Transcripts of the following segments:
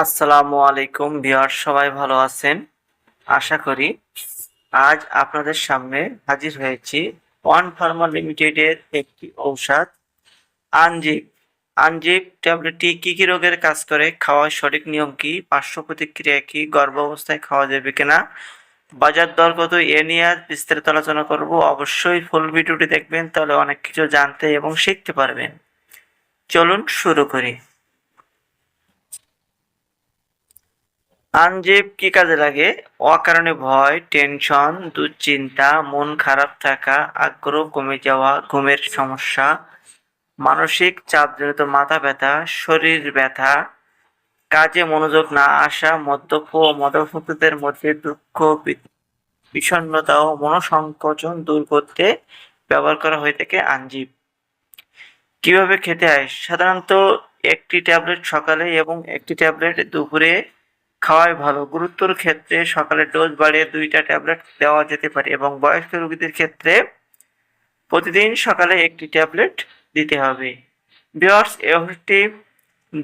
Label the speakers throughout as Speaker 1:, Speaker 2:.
Speaker 1: আসসালামু আলাইকুম ভিউয়ার, সবাই ভালো আছেন আশা করি। আজ আপনাদের সামনে হাজির হয়েছি ওয়ান ফার্মা লিমিটেডের একটি ঔষধ আনজিপ। আনজিপ ট্যাবলেটটি কি কি রোগের কাজ করে, খাওয়ার সঠিক নিয়ম কি, পার্শ্ব প্রতিক্রিয়া কি, গর্ভাবস্থায় খাওয়া যাবে কিনা, বাজার দর কত, এ নিয়ে আজ বিস্তারিত আলোচনা করব। অবশ্যই ফুল ভিডিওটি দেখবেন, তাহলে অনেক কিছু জানতে এবং শিখতে পারবেন। চলুন শুরু করি। আনজিপ কি কাজে লাগে? অকারণে ভয়, টেনশন, দুশ্চিন্তা, মন খারাপ থাকা, আগ্রহ কমে যাওয়া, ঘুমের সমস্যা, মানসিক চাপজনিত মাথা ব্যথা, শরীর ব্যথা, কাজে মনোযোগ না আসা, মদ্যপ ও মাদকাসক্তদের মধ্যে দুঃখ, বিষণ্ণতা ও মনোসংকোচন দূর করতে ব্যবহার করা হয়ে থাকে আনজিপ। কিভাবে খেতে হয়? সাধারণত একটি ট্যাবলেট সকালে এবং একটি ট্যাবলেট দুপুরে খাওয়াই ভালো। গুরুতর ক্ষেত্রে সকালে ডোজ বাড়িয়ে 2টা ট্যাবলেট দেওয়া যেতে পারে এবং বয়স্ক রোগীদের ক্ষেত্রে প্রতিদিন সকালে একটি ট্যাবলেট দিতে হবে। ভিউয়ার্স, এই ওষুধটি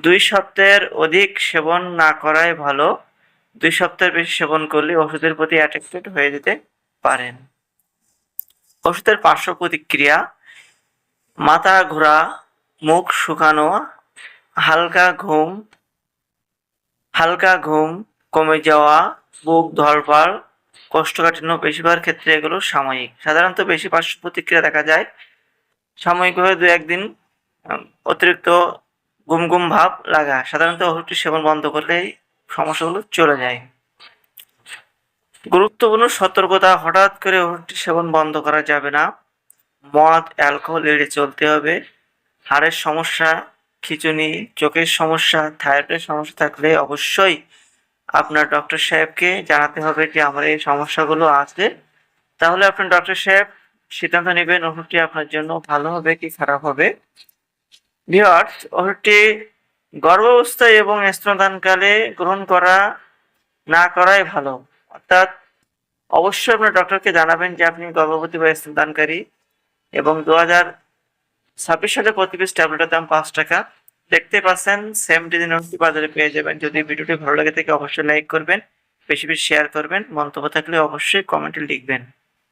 Speaker 1: 2 সপ্তাহের অধিক সেবন না করাই ভালো। 2 সপ্তাহের বেশি সেবন করলে ওষুধের প্রতি অ্যাডিক্টেড হয়ে যেতে পারেন। ওষুধের পার্শ্ব প্রতিক্রিয়া: মাথা ঘোরা, মুখ শুকানো, হালকা ঘুম, কমে যাওয়া, বুক ধড়ফড়, কোষ্ঠকাঠিন্য। বেশিরভাগ ক্ষেত্রে এগুলো সাময়িক। সাধারণত বেশি পার্শ্ব প্রতিক্রিয়া দেখা যায় সাময়িকভাবে 2-1 দিন অতিরিক্ত ঘুম ভাব লাগা। সাধারণত ওষুধটি সেবন বন্ধ করলেই সমস্যাগুলো চলে যায়। গুরুত্বপূর্ণ সতর্কতা: হঠাৎ করে ওষুধটি সেবন বন্ধ করা যাবে না। মদ, অ্যালকোহল এড়িয়ে চলতে হবে। হাড়ের সমস্যা, খিঁচুনি, চোখের সমস্যা, থাইরয়েডের সমস্যা থাকলে অবশ্যই আপনার ডক্টর সাহেবকে জানাতে হবে যে আমার এই সমস্যাগুলো আছে। তাহলে আপনার ডক্টর সাহেব সিদ্ধান্ত নেবেন ওষুধটি আপনার জন্য ভালো হবে কি খারাপ হবে। ভিউয়ার্স, ওষুধটি গর্ভাবস্থায় এবং স্তন্যদানকালে গ্রহণ করা না করাই ভালো। অর্থাৎ অবশ্যই আপনার ডক্টরকে জানাবেন যে আপনি গর্ভবতী বা স্তন্যদানকারী। এবং 2026 সালে প্রতি পিস ট্যাবলেটের দাম 5 টাকা। দেখতে পাচ্ছেন সেম ডিজাইন ওষুধটি বাজারে পেয়ে যাবেন। যদি ভিডিওটি ভালো লাগে থাকে অবশ্যই লাইক করবেন, বেশি বেশি শেয়ার করবেন, মন্তব্য থাকলে অবশ্যই কমেন্টে লিখবেন।